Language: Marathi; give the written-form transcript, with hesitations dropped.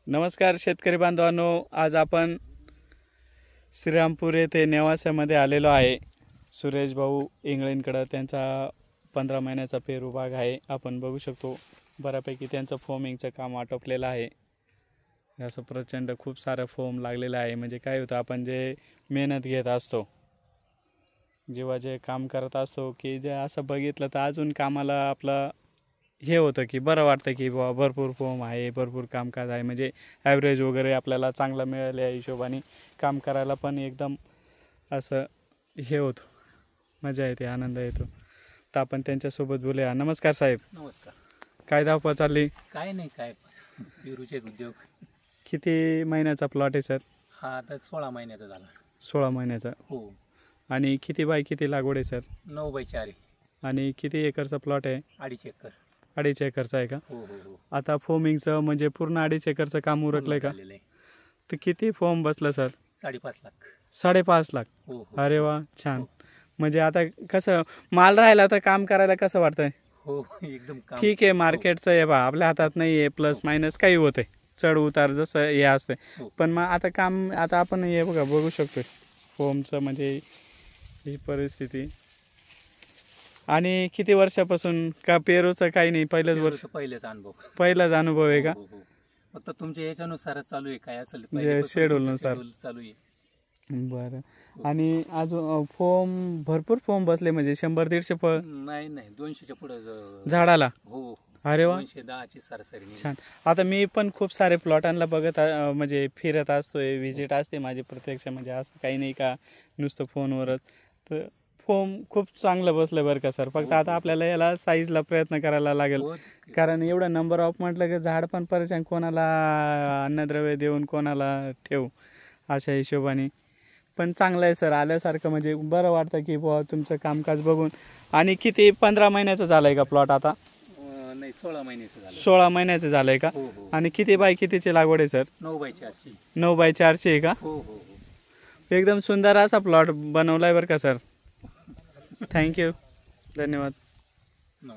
नमस्कार शेतकरी बांधवांनो, आज आपण श्रीरामपूर येथे नेवासामध्ये आलेलो आहे. सुरेश भाऊ इंगळेंकडे त्यांचा 15 महिन्याचा पेरू बाग आहे. आपण बघू शकतो बऱ्यापैकी त्यांचं फोमिंगचं काम आटोपलेलं आहे. असं प्रचंड खूप सारं फोम लागलेलं आहे. म्हणजे काय होतं, आपण जे मेहनत घेत असतो, जेव्हा जे काम करत असतो की जे असं बघितलं तर अजून कामाला आपलं हे होतं की बरं वाटतं की बाबा भरपूर फॉर्म आहे, भरपूर कामकाज आहे, म्हणजे ॲव्हरेज वगैरे आपल्याला चांगलं मिळेल या हिशोबाने काम करायला पण एकदम असं हे होतं, मजा येते, आनंद येतो. तर आपण त्यांच्यासोबत बोलूया. नमस्कार साहेब. नमस्कार. काय धावपळ चालली? काय नाही, काय पेरूचेच उद्योग. किती महिन्याचा प्लॉट आहे सर? हा आता 16 महिन्याचा झाला. 16 महिन्याचा. हो. आणि किती बाय किती लागवड आहे सर? 9/4 आहे. आणि किती एकरचा प्लॉट आहे? 2.5 एकर. 2.5 एकरचा आहे का? हो हो हो. आता फोमिंगचं म्हणजे पूर्ण 2.5 एकरचं काम उरकलंय का? झालेलं आहे. तर किती फॉर्म बसलं सर? 5.5 लाख. 5.5 लाख. हो हो. अरे वा, छान. म्हणजे आता कसं माल राहिला तर काम करायला कसं वाटतंय? हो एकदम काम. ठीक आहे, मार्केटचं हे बा आपल्या हातात नाही आहे, प्लस मायनस काही होतंय, चढ उतार जसं हे असतंय. हो. पण मग आता काम, आता आपण हे बघू शकतोय फॉर्मचं, म्हणजे ही परिस्थिती. आणि किती वर्षापासून का पेरूचं काही नाही, पहिलंच वर्ष? पेरूचा पहिलेच अनुभव. पहिलाच अनुभव आहे का? हो हो. फक्त तुमच्या याच्यानुसारच चालू आहे, काय असेल जे पहिल्यापासून schedule तुमचं नुसार. schedule चालू आहे. बरं. आणि अजून फॉर्म भरपूर फॉर्म बसले, म्हणजे 100-150 फळ नाही नाही, 200च्या पुढे झाडाला. हो. अरे वा, 210ची सरासरी निघाली. छान. आता मी पण खूप सारे प्लॉटांना बघत म्हणजे फिरत असतोय, व्हिजिट असते माझी प्रत्यक्ष, म्हणजे असं काही नाही का नुसतं फोनवरच. तर फॉर्म खूप चांगलं बसलं बरं का सर. फक्त आता आपल्याला याला साईजला प्रयत्न करायला लागेल, हो. कारण एवढं नंबर ऑफ म्हटलं की झाड पण परेशान, कोणाला अन्नद्रव्य देऊन कोणाला ठेवू अशा हिशोबाने. पण चांगलं आहे सर, आल्यासारखं, म्हणजे बरं वाटतं की बुवा तुमचं कामकाज बघून. आणि किती 15 महिन्याचं झालं आहे का प्लॉट आता? नाही, 16 महिन्याचं झालं. 16 महिन्याचं झालं आहे का? हो हो. आणि किती बाय कितीची लागवड आहे सर? 9/4ची. 9/4 आहे का? हो हो हो. एकदम सुंदर असा प्लॉट बनवलाय बरं का सर. थँक्यू, धन्यवाद. नमस्कार.